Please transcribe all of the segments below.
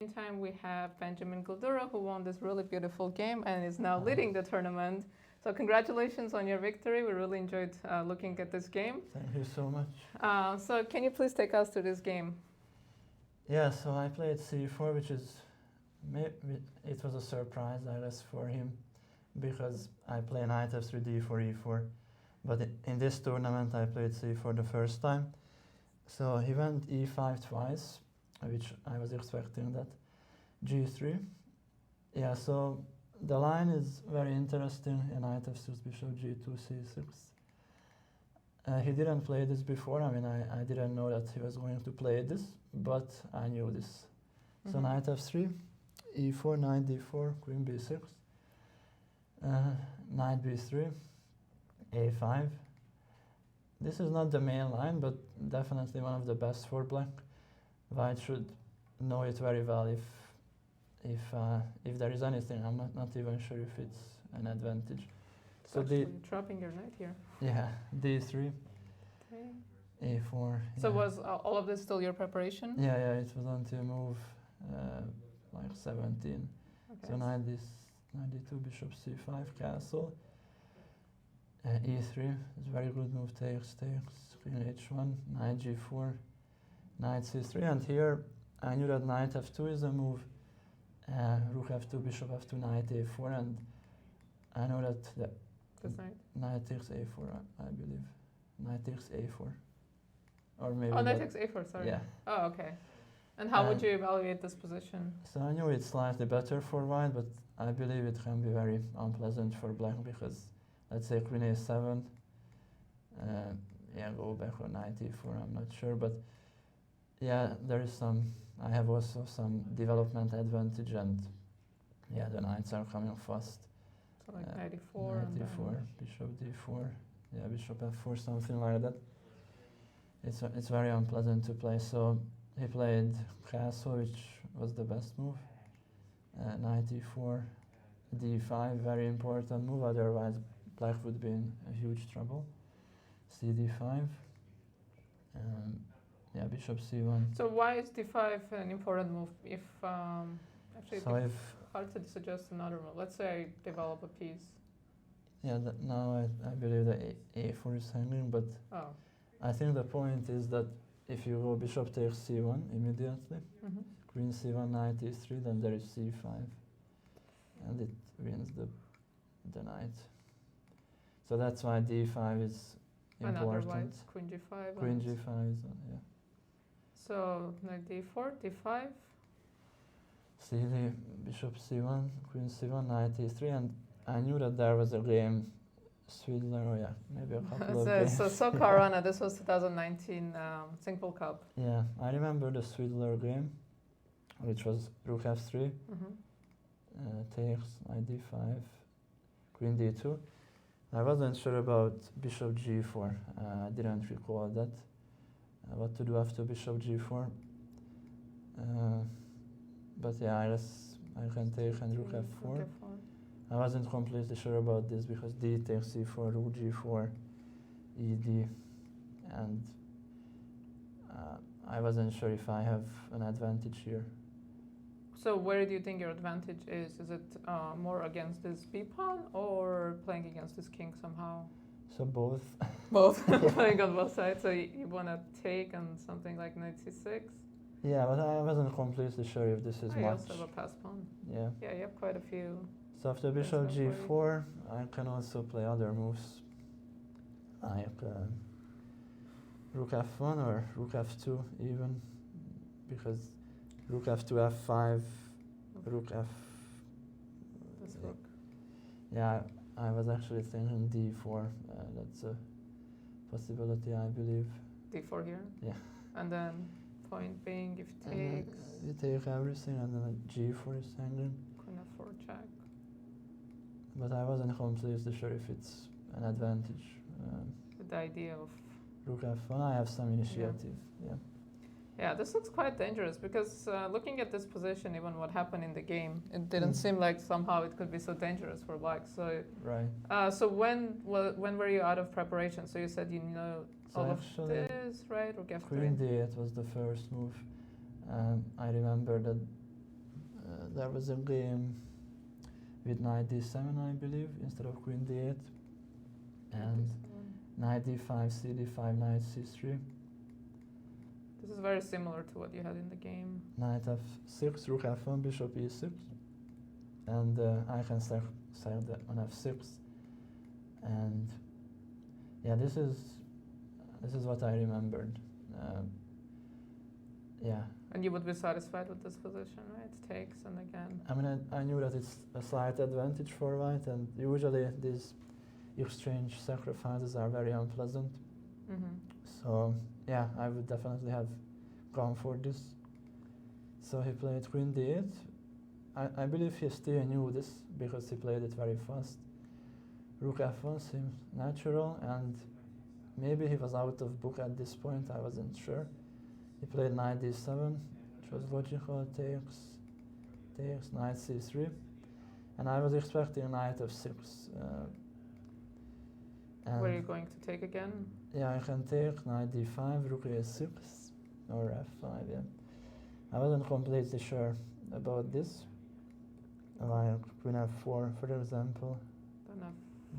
Meantime, we have Benjamin Gledura, who won this really beautiful game and is now leading the tournament. So congratulations on your victory. We really enjoyed looking at this game. Thank you so much. So can you please take us to this game? Yeah, so I played c4, which is, it was a surprise, I guess, for him, because I play knight f3, d4, e4. But in this tournament, I played c4 the first time. So he went e5 twice, which I was expecting that. g3. Yeah, so the line is very interesting. Knight f6, bishop g2, c6. He didn't play this before. I mean, I didn't know that he was going to play this, but I knew this. So knight f3, e4, knight d4, queen b6, knight b3, a5. This is not the main line, but definitely one of the best for black. White should know it very well if there is anything. I'm not even sure if it's an advantage. So dropping your knight here. Yeah, d3, Okay. a4. So yeah. was all of this still your preparation? Yeah, it was until move like 17. Okay. So knight d2, bishop c5, castle. e3 is very good move, takes, queen h1, knight g4, knight c3, and here I knew that knight f2 is a move, rook f2, bishop f2, knight a4, and I know that This knight? knight takes a4, I believe. Knight takes a4. Or maybe Knight takes a4, sorry. Yeah. Oh, okay. And how would you evaluate this position? So I knew it's slightly better for white, but I believe it can be very unpleasant for black because, let's say, queen a7, yeah, go back on knight e4, I'm not sure, but yeah, there is I have also some development advantage, and yeah, the knights are coming fast. So like knight e4 Knight and e4, then bishop d4, yeah, bishop f4, something like that. It's very unpleasant to play, so he played castle, which was the best move. Knight e4, d5, very important move, otherwise black would be in a huge trouble. cd5, yeah, bishop c1. So why is d5 an important move? If actually So it's hard to suggest another move. Let's say I develop a piece. Yeah, now I believe that a4 is hanging, but Oh. I think the point is that if you go bishop takes c1 immediately, queen c1, knight e3, then there is c5, and it wins the knight. So that's why d5 is And important. otherwise queen g5. Queen and g5 is yeah. So knight d4, d5. cd, bishop c1, queen c1, knight e3, and I knew that there was a game, Swidler, oh yeah, maybe a couple of games. So Corona, this was 2019 Singapore Cup. Yeah, I remember the Swidler game, which was rook f3, takes, knight d5, queen d2. I wasn't sure about bishop g4. I didn't recall that. What to do after bishop g4. But yeah, I can take and rook f4. I wasn't completely sure about this because d takes c4, rook g4, ed, and I wasn't sure if I have an advantage here. So where do you think your advantage is? Is it more against this b pawn or playing against this king somehow? So both. Both, playing on both sides. So you want to take on something like knight c6? Yeah, but I wasn't completely sure if this is You much. also have a pass pawn. Yeah. Yeah, you have quite a few. So after bishop g4, I can also play other moves, like rook f1 or rook f2 even, because rook f2, f5, rook f... This rook. Yeah, I was actually thinking d4, that's a possibility, I believe. d4 here? Yeah. And then point being if takes. You take everything and then g4 is hanging. Queen f4 check. But I wasn't completely sure if it's an advantage. With the idea of... Rook f1, I have some initiative, yeah. Yeah, this looks quite dangerous because looking at this position, even what happened in the game, it didn't seem like somehow it could be so dangerous for black. So, right. So when were you out of preparation? So you said you know So all of actually, this, right? Rook f3. Queen d8 was the first move. I remember that there was a game with knight d7, I believe, instead of queen d8, and knight d5, c d5, knight c3, This is very similar to what you had in the game. knight f6, rook f1, bishop e6, and I can sack that on f6, and yeah, this is what I remembered. Yeah. And you would be satisfied with this position, right? Takes and again. I mean, I knew that it's a slight advantage for white, and usually these exchange sacrifices are very unpleasant. So yeah, I would definitely have gone for this. So he played queen d8. I believe he still knew this because he played it very fast. Rook f1 seems natural, and maybe he was out of book at this point, I wasn't sure. He played knight d7, which was logical, takes, knight c3, and I was expecting knight f6. Were you going to take again? Yeah, I can take knight d5, rook a6, or f5, yeah. I wasn't completely sure about this. Like queen f4, for example.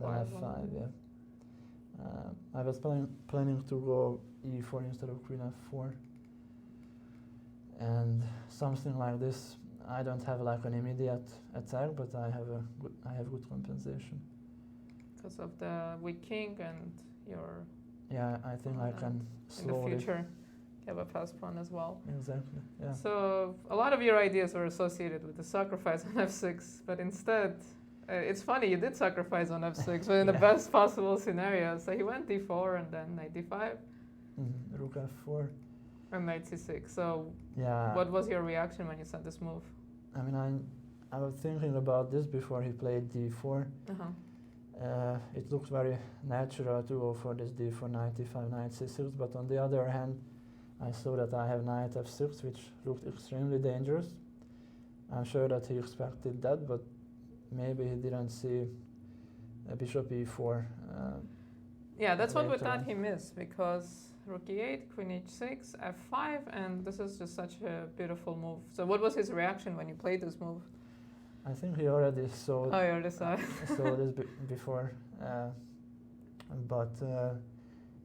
Then f5, yeah. I was planning to go e4 instead of queen f4. And something like this, I don't have like an immediate attack, but I have good compensation. Because of the weak king and your... Yeah, I think I can slowly... In the future, you have a pass pawn as well. Exactly, yeah. So a lot of your ideas were associated with the sacrifice on f6, but instead, it's funny, you did sacrifice on f6, but in the best possible scenario. So he went d4 and then knight d5. Rook f4. And knight c6. So yeah. What was your reaction when you saw this move? I mean, I was thinking about this before he played d4. It looked very natural to go for this d4, knight d5, knight c6, but on the other hand, I saw that I have knight f6, which looked extremely dangerous. I'm sure that he expected that, but maybe he didn't see bishop e4. Yeah, that's what we thought he missed, because rook e8, queen h6, f5, and this is just such a beautiful move. So what was his reaction when you played this move? I think he already saw, you already saw this before. But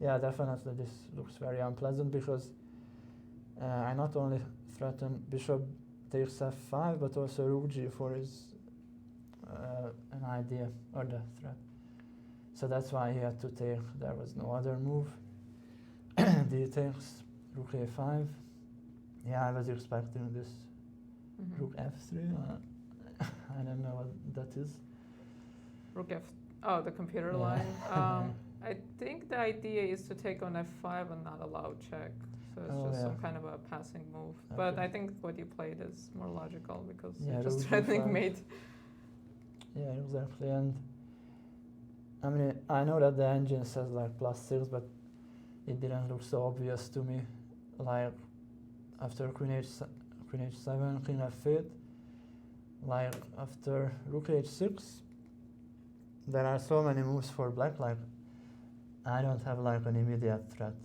yeah, definitely this looks very unpleasant, because I not only threaten bishop takes f5, but also rook g4 is an idea, or the threat. So that's why he had to take, there was no other move. D takes, rook a5. Yeah, I was expecting this. Rook f3. I don't know what that is. Rook f. Oh, the computer line. I think the idea is to take on f5 and not allow check. So it's just some kind of a passing move. Okay. But I think what you played is more logical, because you're just threatening mate. Yeah, exactly. And I mean, I know that the engine says like +6, but it didn't look so obvious to me. Like after queen h7, king f8, like after rook h6, there are so many moves for black. Like I don't have like an immediate threat.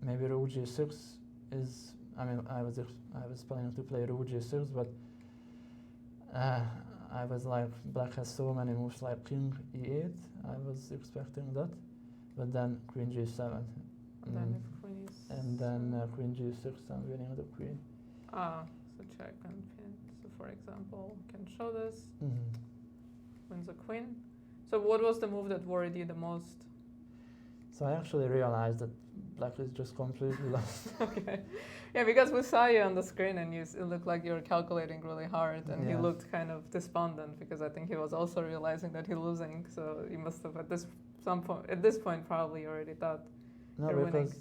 Maybe rook g6 is. I mean, I was planning to play rook g6, but I was like, black has so many moves like king e8. I was expecting that, but then queen g7. And then queen g6, I'm winning the queen. So check and pin. So for example, can show this. Wins a queen. So what was the move that worried you the most? So I actually realized that black is just completely lost. Okay. Yeah, because we saw you on the screen and it looked like you were calculating really hard, and he looked kind of despondent, because I think he was also realizing that he's losing. So you must have at this point probably already thought you're winning.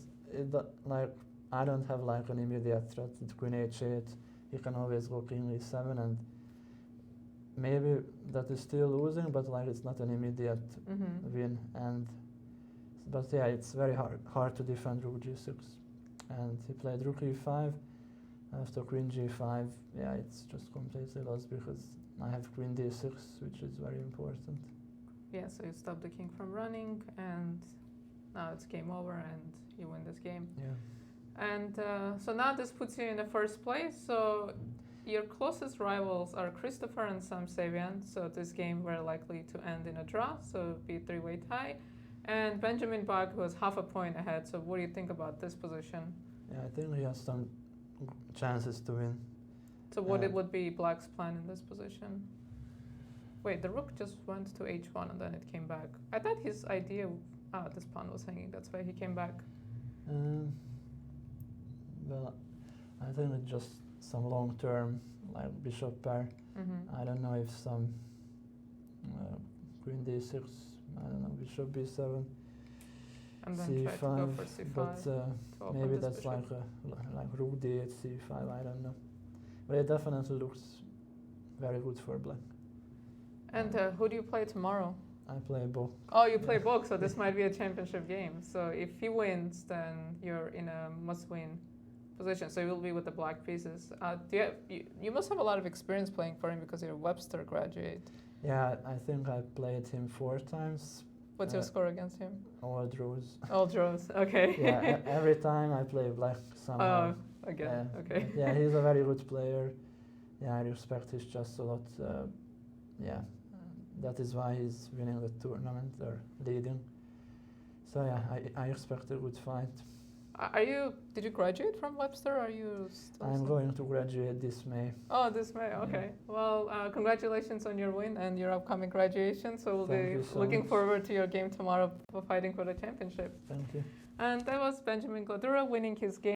Like I don't have like an immediate threat with queen h8. You can always go king e7, and maybe that is still losing, but like it's not an immediate win. But yeah, it's very hard to defend rook g6. And he played rook e5 after queen g5. Yeah, it's just completely lost, because I have queen d6, which is very important. Yeah, so you stop the king from running, and now it's game over and you win this game. Yeah. And so now this puts you in the first place. So your closest rivals are Christopher and Sam Savian, so this game very likely to end in a draw, so it would be a three-way tie. And Benjamin Bach, who is half a point ahead, so what do you think about this position? Yeah, I think he has some chances to win. So what it would be Black's plan in this position? Wait, the rook just went to h1 and then it came back. I thought his idea, this pawn was hanging, that's why he came back. Well, I think it's just some long-term, like bishop pair. I don't know if some queen d6, I don't know, bishop b7, and then c5, try to go for c5 but maybe that's like rook d8, c5, I don't know. But it definitely looks very good for Black. And who do you play tomorrow? I play Bok. Oh, you play Bok, so this might be a championship game. So if he wins, then you're in a must-win position. So you will be with the black pieces. You must have a lot of experience playing for him because you're a Webster graduate. Yeah, I think I played him 4 times. What's your score against him? All draws. All draws, okay. Yeah, every time I play Black somehow. Oh, again, okay. Yeah, he's a very good player. Yeah, I respect his chess a lot. Yeah, that is why he's winning the tournament or leading. So yeah, I expect a good fight. Did you graduate from Webster? Or are you still? I'm going to graduate this May. Oh, this May, okay. Yeah. Well, congratulations on your win and your upcoming graduation. So we'll be looking forward to your game tomorrow for fighting for the championship. Thank you. And that was Benjamin Gledura winning his game.